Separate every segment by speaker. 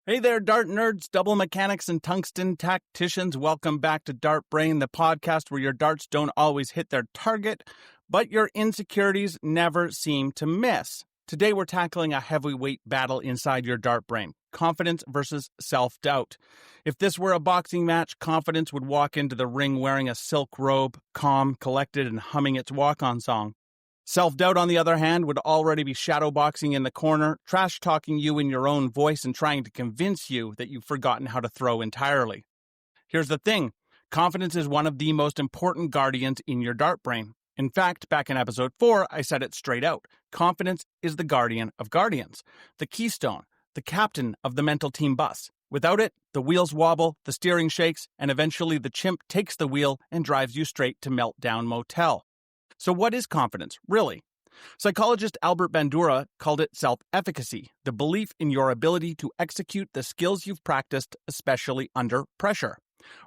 Speaker 1: Hey there, dart nerds, double mechanics, and tungsten tacticians. Welcome back to Dartbrain, the podcast where your darts don't always hit their target, but your insecurities never seem to miss. Today we're tackling a heavyweight battle inside your dart brain, confidence versus self-doubt. If this were a boxing match, confidence would walk into the ring wearing a silk robe, calm, collected, and humming its walk-on song. Self-doubt, on the other hand, would already be shadowboxing in the corner, trash-talking you in your own voice and trying to convince you that you've forgotten how to throw entirely. Here's the thing. Confidence is one of the most important guardians in your dart brain. In fact, back in episode 4, I said it straight out. Confidence is the guardian of guardians, the keystone, the captain of the mental team bus. Without it, the wheels wobble, the steering shakes, and eventually the chimp takes the wheel and drives you straight to Meltdown Motel. So what is confidence, really? Psychologist Albert Bandura called it self-efficacy, the belief in your ability to execute the skills you've practiced, especially under pressure.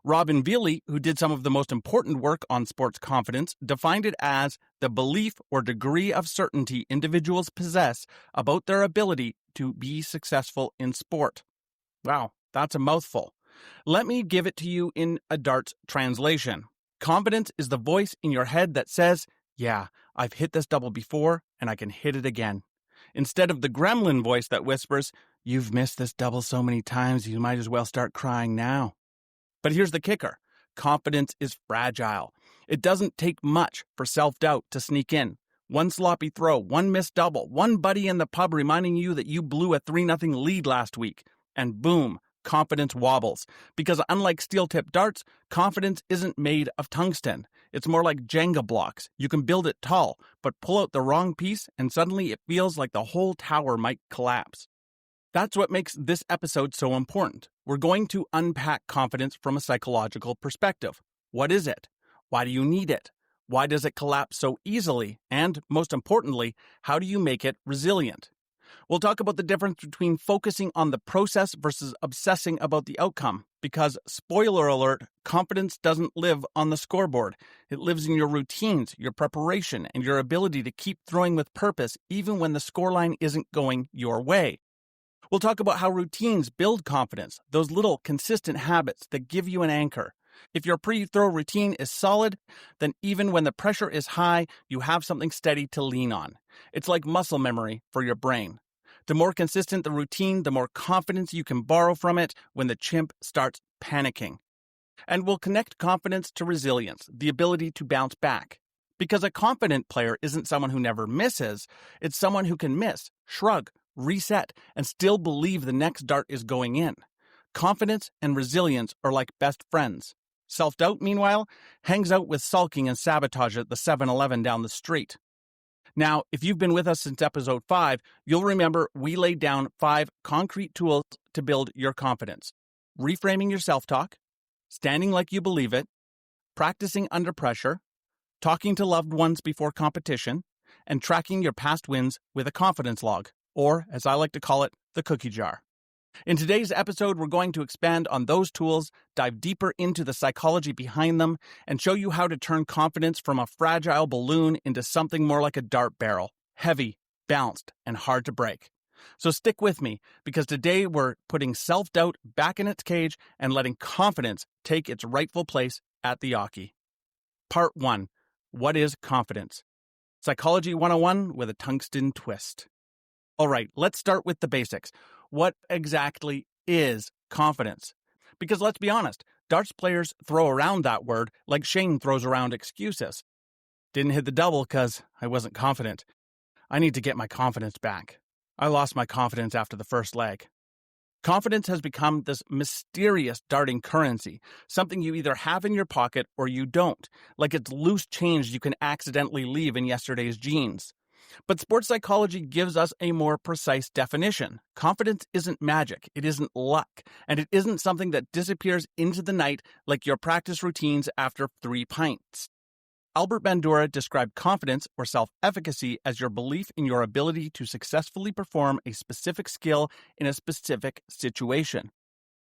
Speaker 1: Robin Veely, who did some of the most important work on sports confidence, defined it as the belief or degree of certainty individuals possess about their ability to be successful in sport. Wow, that's a mouthful. Let me give it to you in a darts translation. Confidence is the voice in your head that says, yeah, I've hit this double before, and I can hit it again. Instead of the gremlin voice that whispers, you've missed this double so many times, you might as well start crying now. But here's the kicker. Confidence is fragile. It doesn't take much for self-doubt to sneak in. One sloppy throw, one missed double, one buddy in the pub reminding you that you blew a 3-0 lead last week, and boom, confidence wobbles. Because unlike steel-tipped darts, confidence isn't made of tungsten. It's more like Jenga blocks. You can build it tall, but pull out the wrong piece and suddenly it feels like the whole tower might collapse. That's what makes this episode so important. We're going to unpack confidence from a psychological perspective. What is it? Why do you need it? Why does it collapse so easily? And, most importantly, how do you make it resilient? We'll talk about the difference between focusing on the process versus obsessing about the outcome. Because, spoiler alert, confidence doesn't live on the scoreboard. It lives in your routines, your preparation, and your ability to keep throwing with purpose even when the scoreline isn't going your way. We'll talk about how routines build confidence, those little consistent habits that give you an anchor. If your pre-throw routine is solid, then even when the pressure is high, you have something steady to lean on. It's like muscle memory for your brain. The more consistent the routine, the more confidence you can borrow from it when the chimp starts panicking. And we'll connect confidence to resilience, the ability to bounce back. Because a confident player isn't someone who never misses, it's someone who can miss, shrug, reset, and still believe the next dart is going in. Confidence and resilience are like best friends. Self-doubt, meanwhile, hangs out with sulking and sabotage at the 7-Eleven down the street. Now, if you've been with us since episode 5, you'll remember we laid down 5 concrete tools to build your confidence. Reframing your self-talk, standing like you believe it, practicing under pressure, talking to loved ones before competition, and tracking your past wins with a confidence log, or, as I like to call it, the cookie jar. In today's episode, we're going to expand on those tools, dive deeper into the psychology behind them, and show you how to turn confidence from a fragile balloon into something more like a dart barrel, heavy, balanced, and hard to break. So stick with me, because today we're putting self-doubt back in its cage and letting confidence take its rightful place at the hockey. Part 1. What is confidence? Psychology 101 with a tungsten twist. All right, let's start with the basics. What exactly is confidence? Because let's be honest, darts players throw around that word like Shane throws around excuses. Didn't hit the double because I wasn't confident. I need to get my confidence back. I lost my confidence after the first leg. Confidence has become this mysterious darting currency, something you either have in your pocket or you don't, like it's loose change you can accidentally leave in yesterday's jeans. But sports psychology gives us a more precise definition. Confidence isn't magic, it isn't luck, and it isn't something that disappears into the night like your practice routines after 3 pints. Albert Bandura described confidence or self-efficacy as your belief in your ability to successfully perform a specific skill in a specific situation.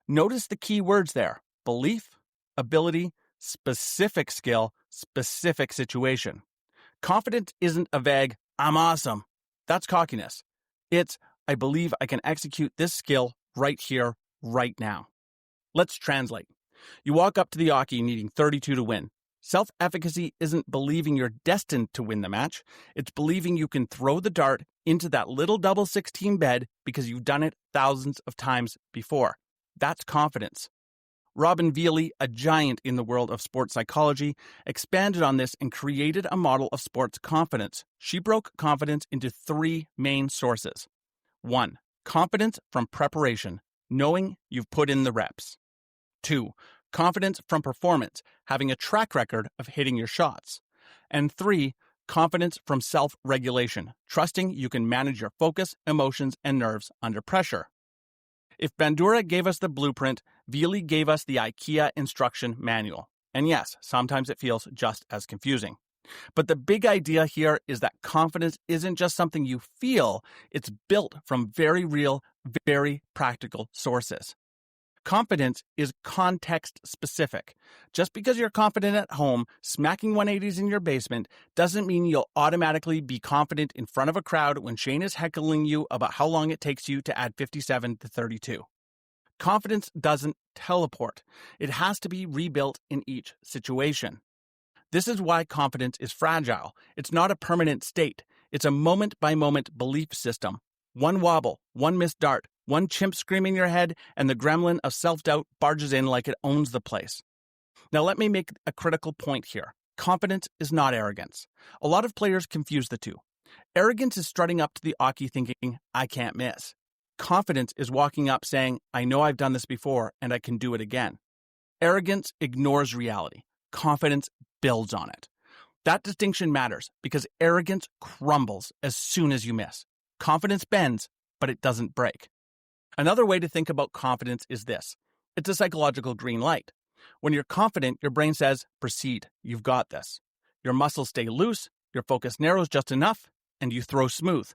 Speaker 1: Notice the key words there: belief, ability, specific skill, specific situation. Confidence isn't a vague, I'm awesome. That's cockiness. It's, I believe I can execute this skill right here, right now. Let's translate. You walk up to the hockey needing 32 to win. Self-efficacy isn't believing you're destined to win the match. It's believing you can throw the dart into that little double 16 bed because you've done it thousands of times before. That's confidence. Robin Veely, a giant in the world of sports psychology, expanded on this and created a model of sports confidence. She broke confidence into three main sources. 1. Confidence from preparation, knowing you've put in the reps. 2. Confidence from performance, having a track record of hitting your shots. And 3. Confidence from self-regulation, trusting you can manage your focus, emotions, and nerves under pressure. If Bandura gave us the blueprint, Veely gave us the IKEA instruction manual. And yes, sometimes it feels just as confusing. But the big idea here is that confidence isn't just something you feel, it's built from very real, very practical sources. Confidence is context-specific. Just because you're confident at home, smacking 180s in your basement, doesn't mean you'll automatically be confident in front of a crowd when Shane is heckling you about how long it takes you to add 57 to 32. Confidence doesn't teleport. It has to be rebuilt in each situation. This is why confidence is fragile. It's not a permanent state. It's a moment-by-moment belief system. One wobble, one missed dart, one chimp screaming in your head, and the gremlin of self-doubt barges in like it owns the place. Now let me make a critical point here. Confidence is not arrogance. A lot of players confuse the two. Arrogance is strutting up to the hockey thinking, I can't miss. Confidence is walking up saying, I know I've done this before and I can do it again. Arrogance ignores reality. Confidence builds on it. That distinction matters because arrogance crumbles as soon as you miss. Confidence bends, but it doesn't break. Another way to think about confidence is this. It's a psychological green light. When you're confident, your brain says, proceed, you've got this. Your muscles stay loose, your focus narrows just enough, and you throw smooth.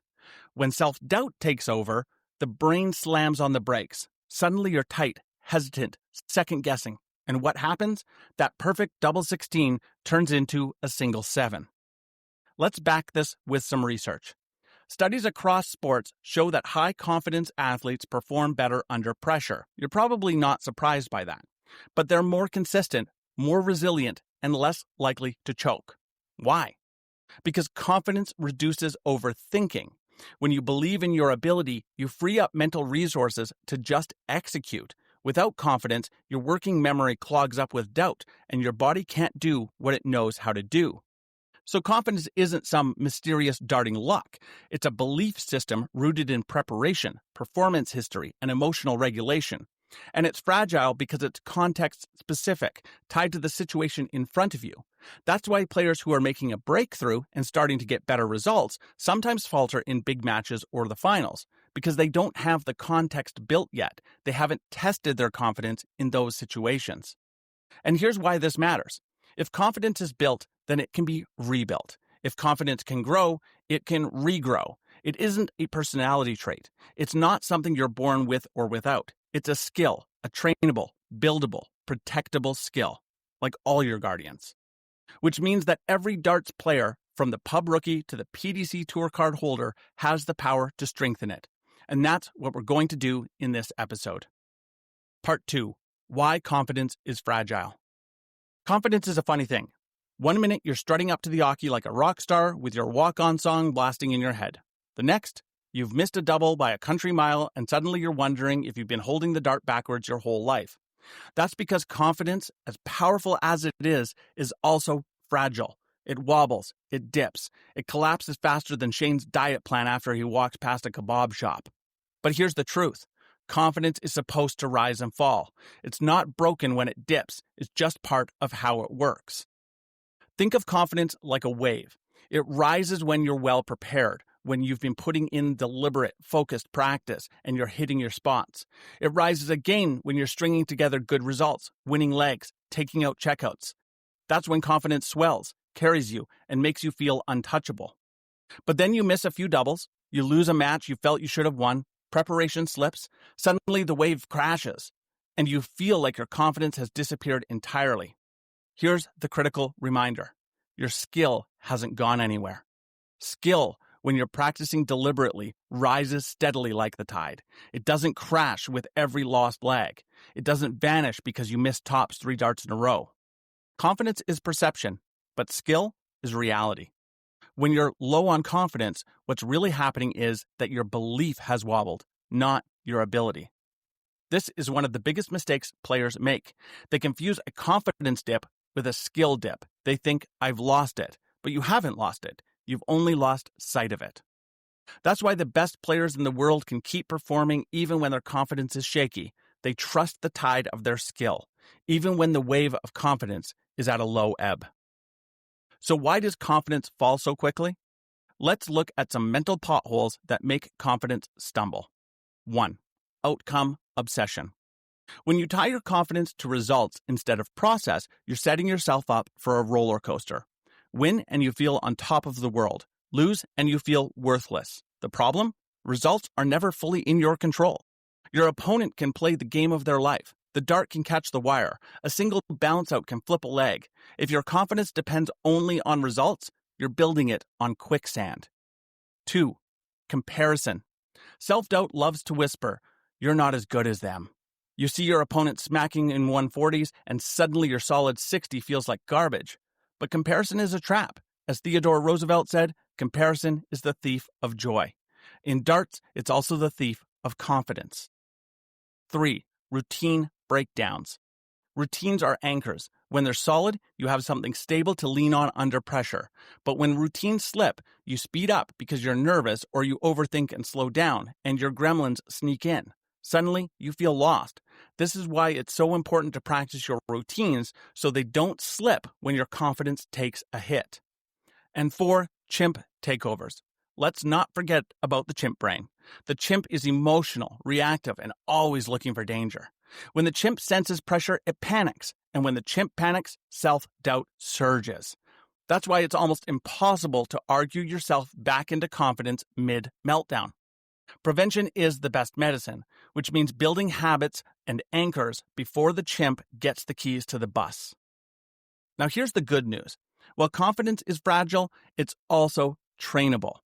Speaker 1: When self-doubt takes over, the brain slams on the brakes. Suddenly you're tight, hesitant, second-guessing. And what happens? That perfect double 16 turns into a single 7. Let's back this with some research. Studies across sports show that high-confidence athletes perform better under pressure. You're probably not surprised by that. But they're more consistent, more resilient, and less likely to choke. Why? Because confidence reduces overthinking. When you believe in your ability, you free up mental resources to just execute. Without confidence, your working memory clogs up with doubt, and your body can't do what it knows how to do. So confidence isn't some mysterious darting luck. It's a belief system rooted in preparation, performance history, and emotional regulation. And it's fragile because it's context-specific, tied to the situation in front of you. That's why players who are making a breakthrough and starting to get better results sometimes falter in big matches or the finals, because they don't have the context built yet. They haven't tested their confidence in those situations. And here's why this matters. If confidence is built, then it can be rebuilt. If confidence can grow, it can regrow. It isn't a personality trait. It's not something you're born with or without. It's a skill, a trainable, buildable, protectable skill, like all your guardians. Which means that every darts player, from the pub rookie to the PDCTOUR card holder, has the power to strengthen it. And that's what we're going to do in this episode. Part 2. Why confidence is fragile. Confidence is a funny thing. One minute you're strutting up to the hockey like a rock star with your walk-on song blasting in your head. The next, you've missed a double by a country mile and suddenly you're wondering if you've been holding the dart backwards your whole life. That's because confidence, as powerful as it is also fragile. It wobbles, it dips, it collapses faster than Shane's diet plan after he walks past a kebab shop. But here's the truth. Confidence is supposed to rise and fall. It's not broken when it dips. It's just part of how it works. Think of confidence like a wave. It rises when you're well prepared, when you've been putting in deliberate, focused practice and you're hitting your spots. It rises again when you're stringing together good results, winning legs, taking out checkouts. That's when confidence swells, carries you, and makes you feel untouchable. But then you miss a few doubles, you lose a match you felt you should have won, preparation slips, suddenly the wave crashes, and you feel like your confidence has disappeared entirely. Here's the critical reminder. Your skill hasn't gone anywhere. Skill, when you're practicing deliberately, rises steadily like the tide. It doesn't crash with every lost leg. It doesn't vanish because you missed tops 3 darts in a row. Confidence is perception, but skill is reality. When you're low on confidence, what's really happening is that your belief has wobbled, not your ability. This is one of the biggest mistakes players make. They confuse a confidence dip with a skill dip. They think, I've lost it, but you haven't lost it. You've only lost sight of it. That's why the best players in the world can keep performing even when their confidence is shaky. They trust the tide of their skill, even when the wave of confidence is at a low ebb. So why does confidence fall so quickly? Let's look at some mental potholes that make confidence stumble. 1. Outcome obsession. When you tie your confidence to results instead of process, you're setting yourself up for a roller coaster. Win and you feel on top of the world. Lose and you feel worthless. The problem? Results are never fully in your control. Your opponent can play the game of their life. The dart can catch the wire. A single bounce out can flip a leg. If your confidence depends only on results, you're building it on quicksand. 2. Comparison. Self-doubt loves to whisper, you're not as good as them. You see your opponent smacking in 140s and suddenly your solid 60 feels like garbage. But comparison is a trap. As Theodore Roosevelt said, comparison is the thief of joy. In darts, it's also the thief of confidence. 3. Routine breakdowns. Routines are anchors. When they're solid, you have something stable to lean on under pressure. But when routines slip, you speed up because you're nervous or you overthink and slow down, and your gremlins sneak in. Suddenly, you feel lost. This is why it's so important to practice your routines so they don't slip when your confidence takes a hit. And 4, chimp takeovers. Let's not forget about the chimp brain. The chimp is emotional, reactive, and always looking for danger. When the chimp senses pressure, it panics. And when the chimp panics, self-doubt surges. That's why it's almost impossible to argue yourself back into confidence mid-meltdown. Prevention is the best medicine, which means building habits and anchors before the chimp gets the keys to the bus. Now here's the good news. While confidence is fragile, it's also trainable.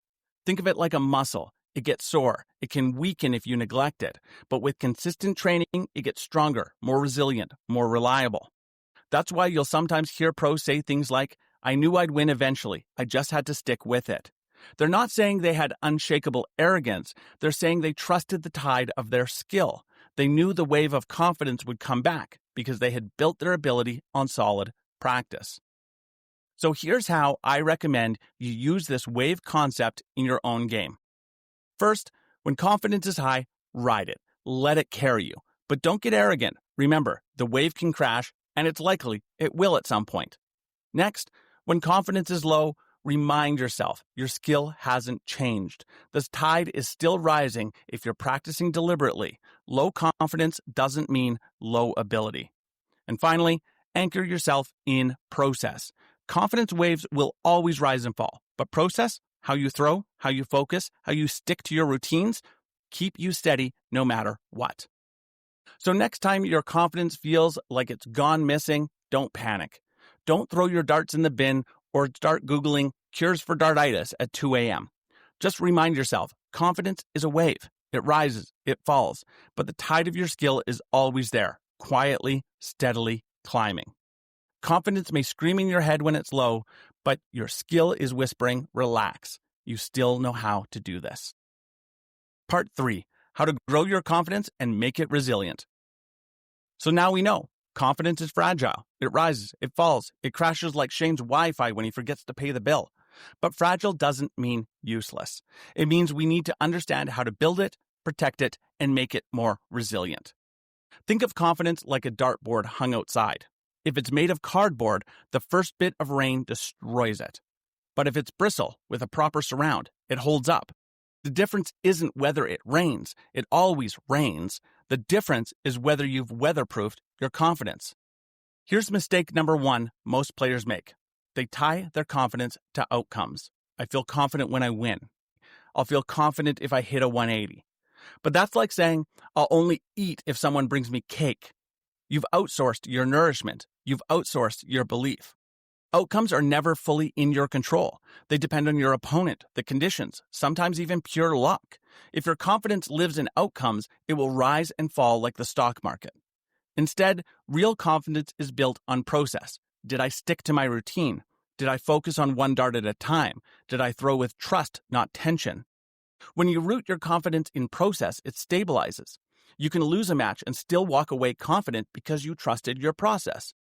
Speaker 1: Think of it like a muscle. It gets sore. It can weaken if you neglect it. But with consistent training, it gets stronger, more resilient, more reliable. That's why you'll sometimes hear pros say things like, I knew I'd win eventually. I just had to stick with it. They're not saying they had unshakable arrogance. They're saying they trusted the tide of their skill. They knew the wave of confidence would come back because they had built their ability on solid practice. So here's how I recommend you use this wave concept in your own game. First, when confidence is high, ride it. Let it carry you. But don't get arrogant. Remember, the wave can crash, and it's likely it will at some point. Next, when confidence is low, remind yourself your skill hasn't changed. The tide is still rising if you're practicing deliberately. Low confidence doesn't mean low ability. And finally, anchor yourself in process. Confidence waves will always rise and fall, but process, how you throw, how you focus, how you stick to your routines, keep you steady no matter what. So next time your confidence feels like it's gone missing, don't panic. Don't throw your darts in the bin or start Googling cures for dartitis at 2 a.m. Just remind yourself, confidence is a wave. It rises, it falls, but the tide of your skill is always there, quietly, steadily climbing. Confidence may scream in your head when it's low, but your skill is whispering, relax. You still know how to do this. Part 3, how to grow your confidence and make it resilient. So now we know, confidence is fragile. It rises, it falls, it crashes like Shane's Wi-Fi when he forgets to pay the bill. But fragile doesn't mean useless. It means we need to understand how to build it, protect it, and make it more resilient. Think of confidence like a dartboard hung outside. If it's made of cardboard, the first bit of rain destroys it. But if it's bristle with a proper surround, it holds up. The difference isn't whether it rains. It always rains. The difference is whether you've weatherproofed your confidence. Here's mistake number 1 most players make. They tie their confidence to outcomes. I feel confident when I win. I'll feel confident if I hit a 180. But that's like saying, I'll only eat if someone brings me cake. You've outsourced your nourishment. You've outsourced your belief. Outcomes are never fully in your control. They depend on your opponent, the conditions, sometimes even pure luck. If your confidence lives in outcomes, it will rise and fall like the stock market. Instead, real confidence is built on process. Did I stick to my routine? Did I focus on one dart at a time? Did I throw with trust, not tension? When you root your confidence in process, it stabilizes. You can lose a match and still walk away confident because you trusted your process.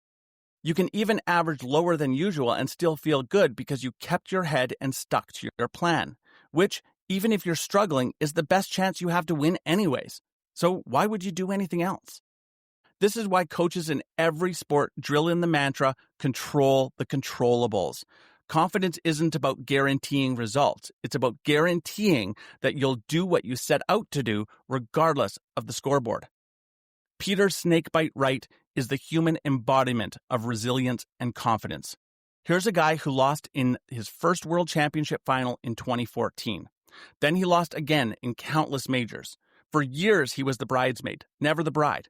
Speaker 1: You can even average lower than usual and still feel good because you kept your head and stuck to your plan, which, even if you're struggling, is the best chance you have to win anyways. So why would you do anything else? This is why coaches in every sport drill in the mantra, control the controllables. Confidence isn't about guaranteeing results. It's about guaranteeing that you'll do what you set out to do regardless of the scoreboard. Peter Snakebite Wright is the human embodiment of resilience and confidence. Here's a guy who lost in his first World Championship final in 2014. Then he lost again in countless majors. For years, he was the bridesmaid, never the bride.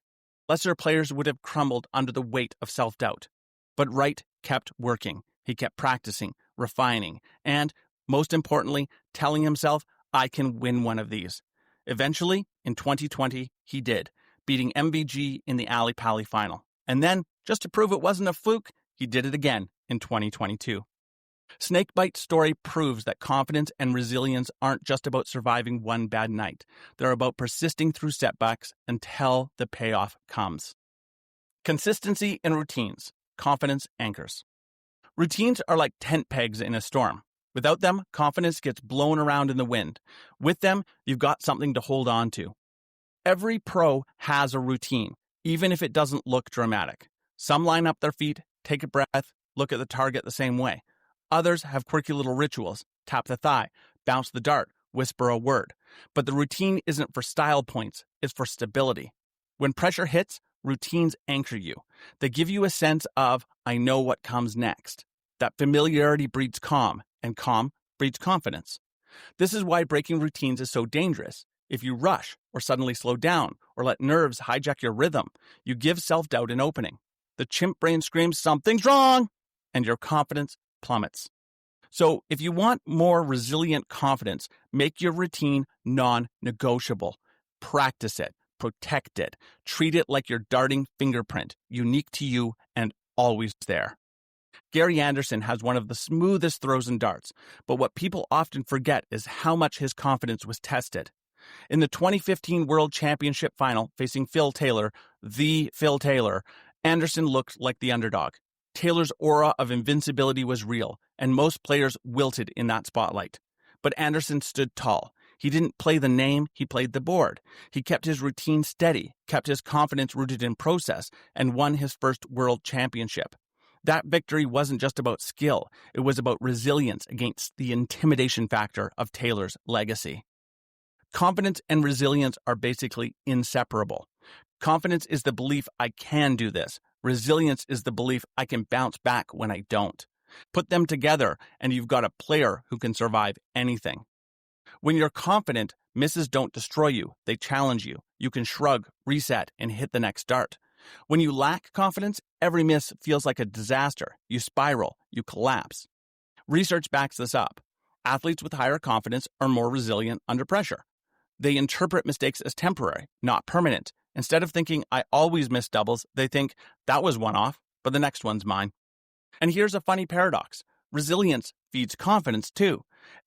Speaker 1: Lesser players would have crumbled under the weight of self-doubt. But Wright kept working. He kept practicing, refining, and, most importantly, telling himself, I can win one of these. Eventually, in 2020, he did, beating MVG in the Ali Pali final. And then, just to prove it wasn't a fluke, he did it again in 2022. Snakebite's story proves that confidence and resilience aren't just about surviving one bad night. They're about persisting through setbacks until the payoff comes. Consistency in routines. Confidence anchors. Routines are like tent pegs in a storm. Without them, confidence gets blown around in the wind. With them, you've got something to hold on to. Every pro has a routine, even if it doesn't look dramatic. Some line up their feet, take a breath, look at the target the same way. Others have quirky little rituals, tap the thigh, bounce the dart, whisper a word. But the routine isn't for style points, it's for stability. When pressure hits, routines anchor you. They give you a sense of, I know what comes next. That familiarity breeds calm, and calm breeds confidence. This is why breaking routines is so dangerous. If you rush, or suddenly slow down, or let nerves hijack your rhythm, you give self-doubt an opening. The chimp brain screams, something's wrong, and your confidence plummets. So if you want more resilient confidence, make your routine non-negotiable. Practice it, protect it, treat it like your darting fingerprint, unique to you and always there. Gary Anderson has one of the smoothest throws in darts, but what people often forget is how much his confidence was tested. In the 2015 World Championship final facing Phil Taylor, the Phil Taylor, Anderson looked like the underdog. Taylor's aura of invincibility was real, and most players wilted in that spotlight. But Anderson stood tall. He didn't play the name, he played the board. He kept his routine steady, kept his confidence rooted in process, and won his first World Championship. That victory wasn't just about skill, it was about resilience against the intimidation factor of Taylor's legacy. Confidence and resilience are basically inseparable. Confidence is the belief I can do this. Resilience is the belief I can bounce back when I don't. Put them together, and you've got a player who can survive anything. When you're confident, misses don't destroy you. They challenge you. You can shrug, reset, and hit the next dart. When you lack confidence, every miss feels like a disaster. You spiral, you collapse. Research backs this up. Athletes with higher confidence are more resilient under pressure. They interpret mistakes as temporary, not permanent. Instead of thinking, I always miss doubles, they think, that was one off, but the next one's mine. And here's a funny paradox. Resilience feeds confidence too.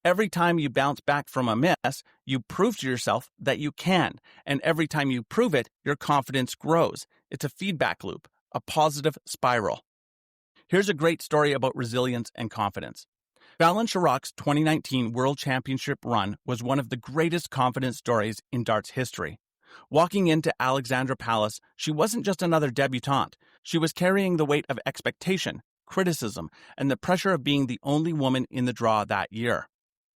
Speaker 1: Every time you bounce back from a miss, you prove to yourself that you can. And every time you prove it, your confidence grows. It's a feedback loop, a positive spiral. Here's a great story about resilience and confidence. Fallon Sherrock's 2019 World Championship run was one of the greatest confidence stories in darts history. Walking into Alexandra Palace, she wasn't just another debutante. She was carrying the weight of expectation, criticism, and the pressure of being the only woman in the draw that year.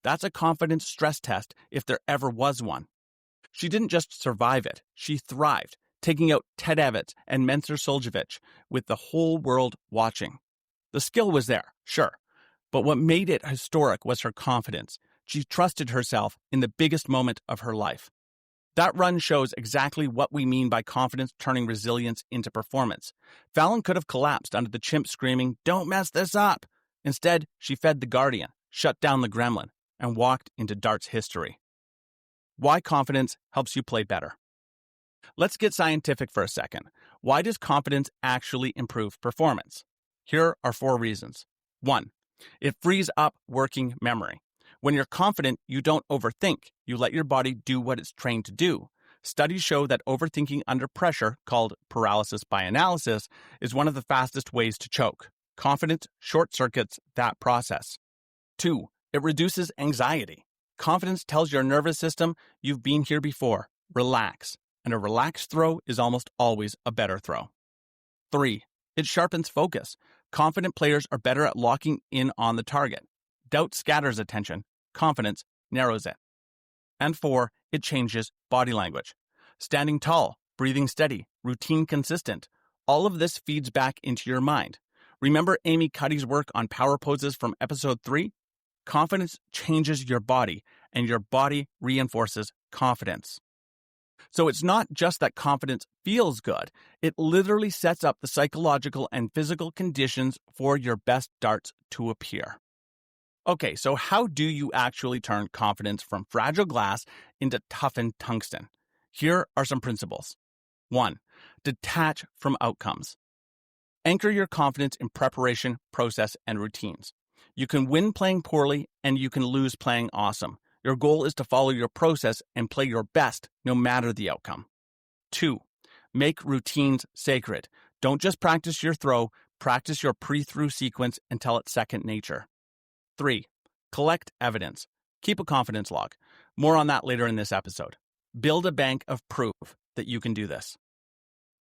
Speaker 1: That's a confidence stress test if there ever was one. She didn't just survive it, she thrived, taking out Ted Evans and Mensur Suljovic with the whole world watching. The skill was there, sure, but what made it historic was her confidence. She trusted herself in the biggest moment of her life. That run shows exactly what we mean by confidence turning resilience into performance. Fallon could have collapsed under the chimp screaming, "Don't mess this up!" Instead, she fed the guardian, shut down the gremlin, and walked into darts history. Why confidence helps you play better. Let's get scientific for a second. Why does confidence actually improve performance? Here are 4 reasons. 1. It frees up working memory. When you're confident, you don't overthink. You let your body do what it's trained to do. Studies show that overthinking under pressure, called paralysis by analysis, is one of the fastest ways to choke. Confidence short-circuits that process. 2. It reduces anxiety. Confidence tells your nervous system, you've been here before. Relax. And a relaxed throw is almost always a better throw. 3. It sharpens focus. Confident players are better at locking in on the target. Doubt scatters attention. Confidence narrows it. And 4. It changes body language. Standing tall, breathing steady, routine consistent. All of this feeds back into your mind. Remember Amy Cuddy's work on power poses from episode 3? Confidence changes your body, and your body reinforces confidence. So it's not just that confidence feels good, it literally sets up the psychological and physical conditions for your best darts to appear. Okay, so how do you actually turn confidence from fragile glass into toughened tungsten? Here are some principles. 1. Detach from outcomes. Anchor your confidence in preparation, process, and routines. You can win playing poorly, and you can lose playing awesome. Your goal is to follow your process and play your best, no matter the outcome. 2. Make routines sacred. Don't just practice your throw, practice your pre-through sequence until it's second nature. 3. Collect evidence. Keep a confidence log. More on that later in this episode. Build a bank of proof that you can do this.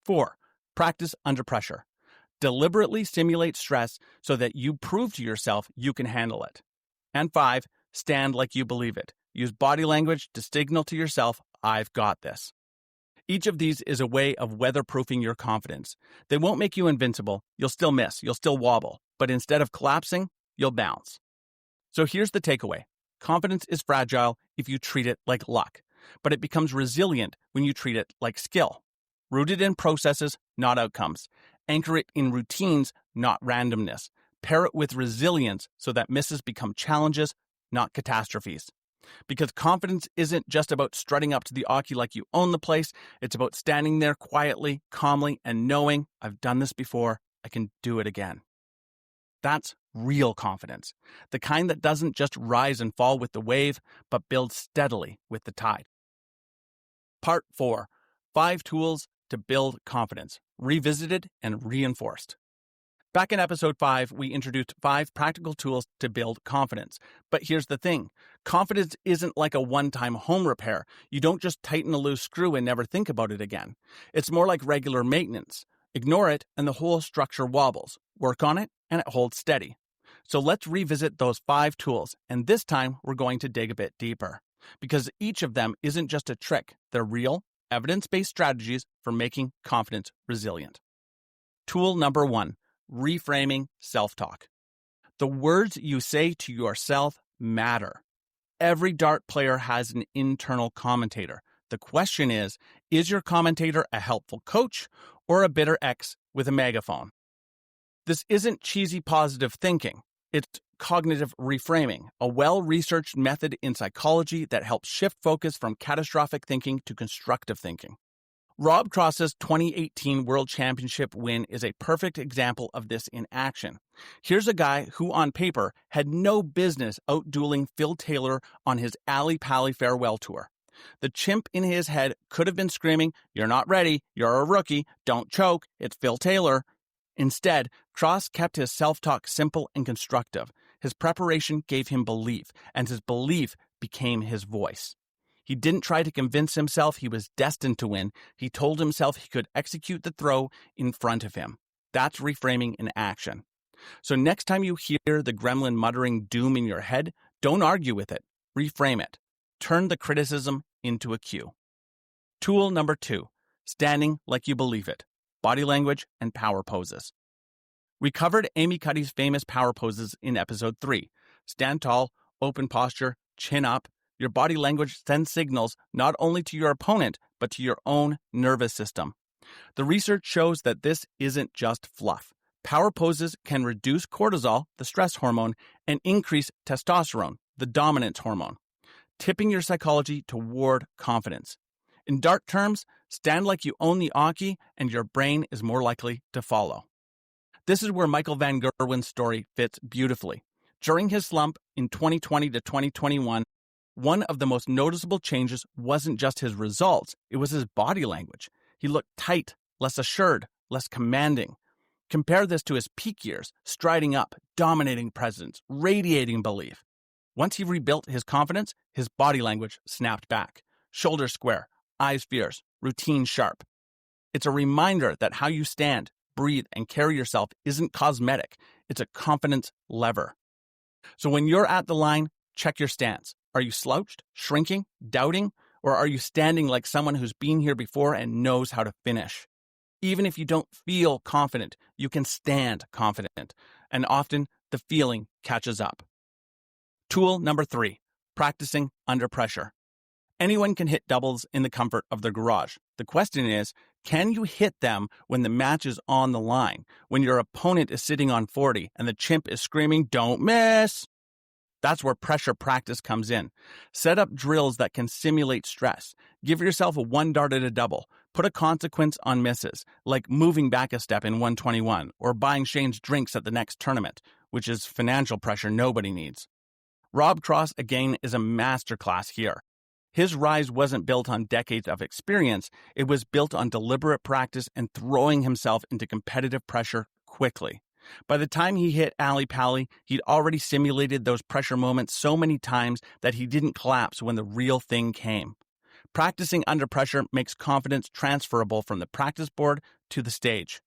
Speaker 1: 4. Practice under pressure. Deliberately simulate stress so that you prove to yourself you can handle it. And 5. Stand like you believe it. Use body language to signal to yourself, I've got this. Each of these is a way of weatherproofing your confidence. They won't make you invincible. You'll still miss. You'll still wobble. But instead of collapsing, you'll bounce. So here's the takeaway. Confidence is fragile if you treat it like luck, but it becomes resilient when you treat it like skill. Rooted in processes, not outcomes. Anchor it in routines, not randomness. Pair it with resilience so that misses become challenges, not catastrophes. Because confidence isn't just about strutting up to the oki like you own the place, it's about standing there quietly, calmly, and knowing, I've done this before, I can do it again. That's real confidence, the kind that doesn't just rise and fall with the wave, but builds steadily with the tide. Part 4. 5 tools to build confidence, revisited and reinforced. Back in episode 5, we introduced 5 practical tools to build confidence. But here's the thing. Confidence isn't like a one-time home repair. You don't just tighten a loose screw and never think about it again. It's more like regular maintenance. Ignore it and the whole structure wobbles. Work on it and it holds steady. So let's revisit those 5 tools, and this time we're going to dig a bit deeper. Because each of them isn't just a trick. They're real, evidence-based strategies for making confidence resilient. Tool number 1. Reframing self-talk. The words you say to yourself matter. Every dart player has an internal commentator. The question is your commentator a helpful coach or a bitter ex with a megaphone? This isn't cheesy positive thinking. It's cognitive reframing, a well-researched method in psychology that helps shift focus from catastrophic thinking to constructive thinking. Rob Cross's 2018 World Championship win is a perfect example of this in action. Here's a guy who, on paper, had no business out-dueling Phil Taylor on his Alley-Pally farewell tour. The chimp in his head could have been screaming, "You're not ready, you're a rookie, don't choke, it's Phil Taylor." Instead, Cross kept his self-talk simple and constructive. His preparation gave him belief, and his belief became his voice. He didn't try to convince himself he was destined to win. He told himself he could execute the throw in front of him. That's reframing in action. So next time you hear the gremlin muttering doom in your head, don't argue with it. Reframe it. Turn the criticism into a cue. Tool number 2. Standing like you believe it. Body language and power poses. We covered Amy Cuddy's famous power poses in episode 3. Stand tall, open posture, chin up, Your body language sends signals not only to your opponent, but to your own nervous system. The research shows that this isn't just fluff. Power poses can reduce cortisol, the stress hormone, and increase testosterone, the dominance hormone, tipping your psychology toward confidence. In dart terms, stand like you own the Aki and your brain is more likely to follow. This is where Michael Van Gerwen's story fits beautifully. During his slump in 2020 to 2021, one of the most noticeable changes wasn't just his results, it was his body language. He looked tight, less assured, less commanding. Compare this to his peak years, striding up, dominating presence, radiating belief. Once he rebuilt his confidence, his body language snapped back. Shoulders square, eyes fierce, routine sharp. It's a reminder that how you stand, breathe, and carry yourself isn't cosmetic. It's a confidence lever. So when you're at the line, check your stance. Are you slouched, shrinking, doubting, or are you standing like someone who's been here before and knows how to finish? Even if you don't feel confident, you can stand confident, and often the feeling catches up. Tool number 3, practicing under pressure. Anyone can hit doubles in the comfort of their garage. The question is, can you hit them when the match is on the line, when your opponent is sitting on 40 and the chimp is screaming, "Don't miss"? That's where pressure practice comes in. Set up drills that can simulate stress. Give yourself a 1 dart at a double. Put a consequence on misses, like moving back a step in 121 or buying Shane's drinks at the next tournament, which is financial pressure nobody needs. Rob Cross, again, is a masterclass here. His rise wasn't built on decades of experience. It was built on deliberate practice and throwing himself into competitive pressure quickly. By the time he hit Ali Pali, he'd already simulated those pressure moments so many times that he didn't collapse when the real thing came. Practicing under pressure makes confidence transferable from the practice board to the stage.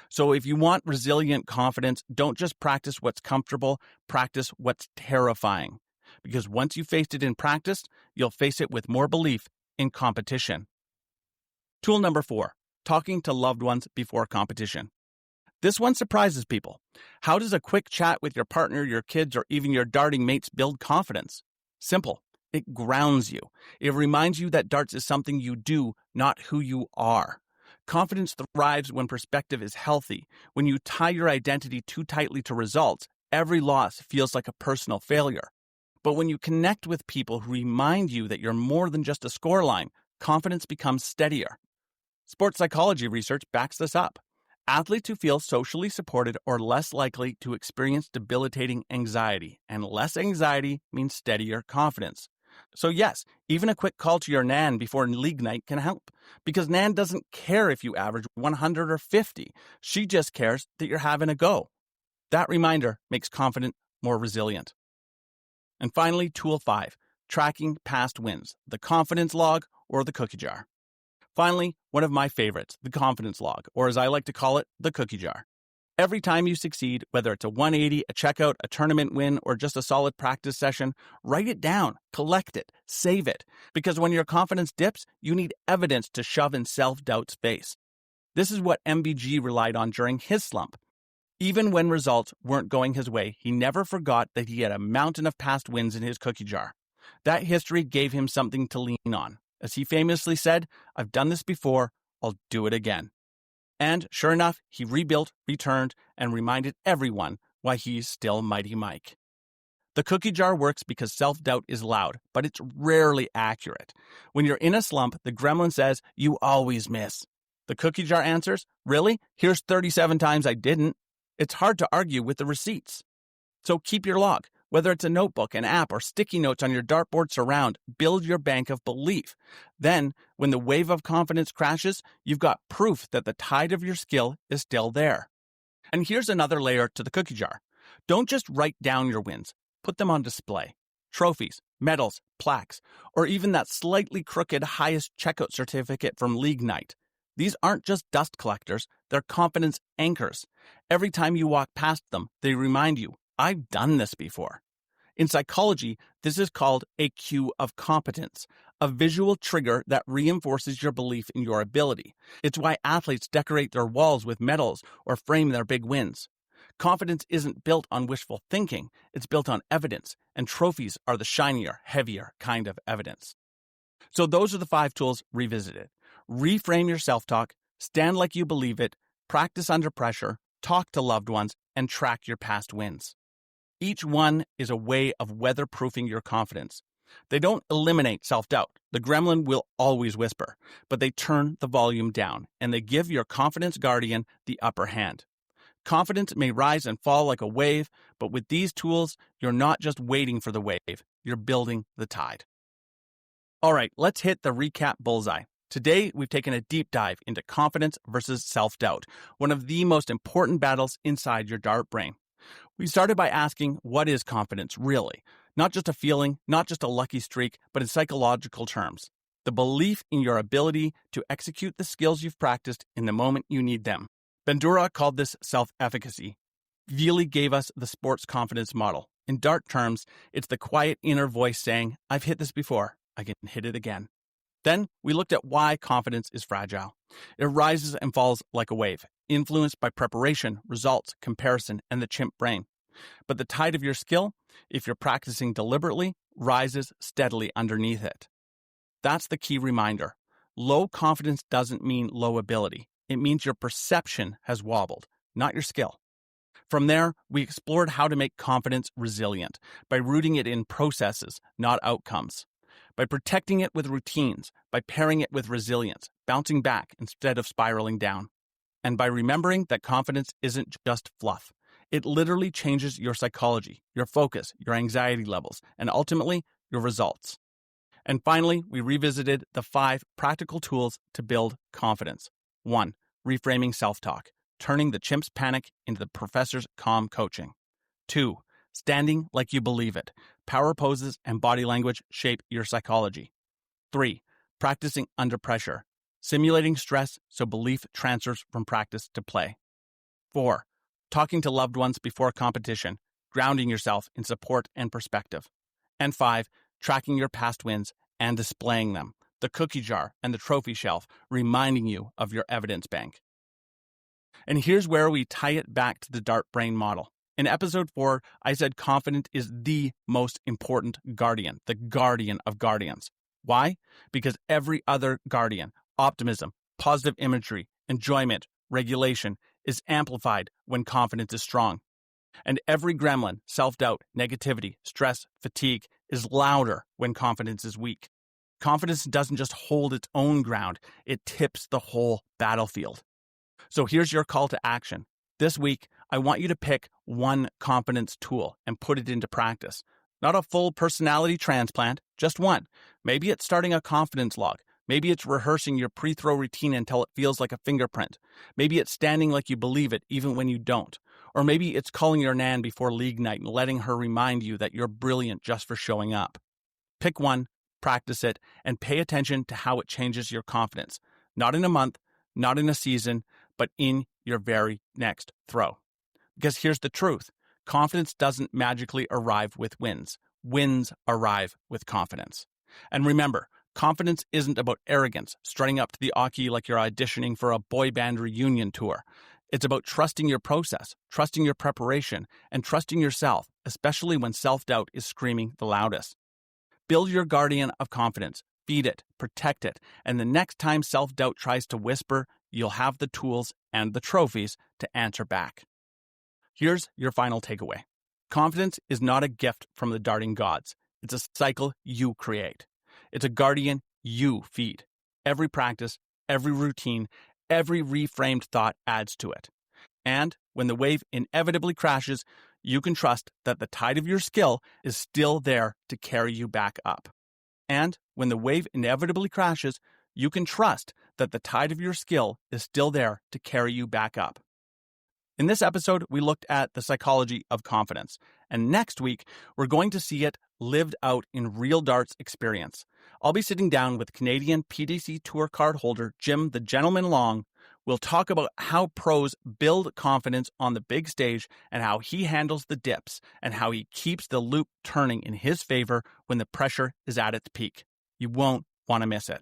Speaker 1: So if you want resilient confidence, don't just practice what's comfortable, practice what's terrifying. Because once you faced it in practice, you'll face it with more belief in competition. Tool number 4, talking to loved ones before competition. This one surprises people. How does a quick chat with your partner, your kids, or even your darting mates build confidence? Simple. It grounds you. It reminds you that darts is something you do, not who you are. Confidence thrives when perspective is healthy. When you tie your identity too tightly to results, every loss feels like a personal failure. But when you connect with people who remind you that you're more than just a scoreline, confidence becomes steadier. Sports psychology research backs this up. Athletes who feel socially supported are less likely to experience debilitating anxiety, and less anxiety means steadier confidence. So yes, even a quick call to your Nan before league night can help, because Nan doesn't care if you average 100 or 50. She just cares that you're having a go. That reminder makes confidence more resilient. And finally, tool 5, tracking past wins, the confidence log or the cookie jar. Finally, one of my favorites, the confidence log, or as I like to call it, the cookie jar. Every time you succeed, whether it's a 180, a checkout, a tournament win, or just a solid practice session, write it down, collect it, save it. Because when your confidence dips, you need evidence to shove in self-doubt's face. This is what MVG relied on during his slump. Even when results weren't going his way, he never forgot that he had a mountain of past wins in his cookie jar. That history gave him something to lean on. As he famously said, "I've done this before, I'll do it again." And sure enough, he rebuilt, returned, and reminded everyone why he's still Mighty Mike. The cookie jar works because self-doubt is loud, but it's rarely accurate. When you're in a slump, the gremlin says, "You always miss." The cookie jar answers, "Really? Here's 37 times I didn't." It's hard to argue with the receipts. So keep your log. Whether it's a notebook, an app, or sticky notes on your dartboard surround, build your bank of belief. Then, when the wave of confidence crashes, you've got proof that the tide of your skill is still there. And here's another layer to the cookie jar. Don't just write down your wins. Put them on display. Trophies, medals, plaques, or even that slightly crooked highest checkout certificate from league night. These aren't just dust collectors, they're confidence anchors. Every time you walk past them, they remind you, "I've done this before." In psychology, this is called a cue of competence, a visual trigger that reinforces your belief in your ability. It's why athletes decorate their walls with medals or frame their big wins. Confidence isn't built on wishful thinking, it's built on evidence, and trophies are the shinier, heavier kind of evidence. So those are the 5 tools revisited. Reframe your self-talk, stand like you believe it, practice under pressure, talk to loved ones, and track your past wins. Each one is a way of weatherproofing your confidence. They don't eliminate self-doubt. The gremlin will always whisper, but they turn the volume down, and they give your confidence guardian the upper hand. Confidence may rise and fall like a wave, but with these tools, you're not just waiting for the wave, you're building the tide. All right, let's hit the recap bullseye. Today, we've taken a deep dive into confidence versus self-doubt, one of the most important battles inside your dart brain. We started by asking, what is confidence really? Not just a feeling, not just a lucky streak, but in psychological terms. The belief in your ability to execute the skills you've practiced in the moment you need them. Bandura called this self-efficacy. Veely gave us the sports confidence model. In dart terms, it's the quiet inner voice saying, I've hit this before, I can hit it again. Then we looked at why confidence is fragile. It rises and falls like a wave, influenced by preparation, results, comparison, and the chimp brain. But the tide of your skill, if you're practicing deliberately, rises steadily underneath it. That's the key reminder. Low confidence doesn't mean low ability. It means your perception has wobbled, not your skill. From there, we explored how to make confidence resilient by rooting it in processes, not outcomes. By protecting it with routines, by pairing it with resilience, bouncing back instead of spiraling down. And by remembering that confidence isn't just fluff. It literally changes your psychology, your focus, your anxiety levels, and ultimately, your results. And finally, we revisited the 5 practical tools to build confidence. 1. Reframing self-talk, turning the chimp's panic into the professor's calm coaching. 2. Standing like you believe it. Power poses and body language shape your psychology. 3. Practicing under pressure. Simulating stress so belief transfers from practice to play. 4. Talking to loved ones before competition, grounding yourself in support and perspective. And 5. Tracking your past wins and displaying them. The cookie jar and the trophy shelf reminding you of your evidence bank. And here's where we tie it back to the dart brain model. In episode 4, I said confidence is the most important guardian, the guardian of guardians. Why? Because every other guardian, optimism, positive imagery, enjoyment, regulation, is amplified when confidence is strong. And every gremlin, self-doubt, negativity, stress, fatigue, is louder when confidence is weak. Confidence doesn't just hold its own ground, it tips the whole battlefield. So here's your call to action. This week, I want you to pick one confidence tool and put it into practice. Not a full personality transplant, just one. Maybe it's starting a confidence log. Maybe it's rehearsing your pre-throw routine until it feels like a fingerprint. Maybe it's standing like you believe it even when you don't. Or maybe it's calling your nan before league night and letting her remind you that you're brilliant just for showing up. Pick one, practice it, and pay attention to how it changes your confidence. Not in a month, not in a season, but in your very next throw. Because here's the truth. Confidence doesn't magically arrive with wins. Wins arrive with confidence. And remember, confidence isn't about arrogance, strutting up to the Aki like you're auditioning for a boy band reunion tour. It's about trusting your process, trusting your preparation, and trusting yourself, especially when self-doubt is screaming the loudest. Build your guardian of confidence, feed it, protect it, and the next time self-doubt tries to whisper, you'll have the tools and the trophies to answer back. Here's your final takeaway. Confidence is not a gift from the darting gods. It's a cycle you create. It's a guardian you feed. Every practice, every routine, every reframed thought adds to it. And when the wave inevitably crashes, you can trust that the tide of your skill is still there to carry you back up. And when the wave inevitably crashes, you can trust that the tide of your skill is still there to carry you back up. In this episode, we looked at the psychology of confidence. And next week, we're going to see it lived out in real darts experience. I'll be sitting down with Canadian PDCTOUR card holder Jim the Gentleman Long. We'll talk about how pros build confidence on the big stage and how he handles the dips and how he keeps the loop turning in his favor when the pressure is at its peak. You won't want to miss it.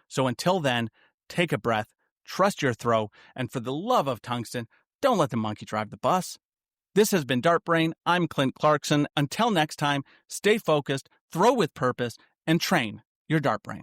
Speaker 1: So until then, take a breath, trust your throw, and for the love of tungsten, don't let the monkey drive the bus. This has been Dart Brain. I'm Clint Clarkson. Until next time, stay focused, throw with purpose, and train your dart brain.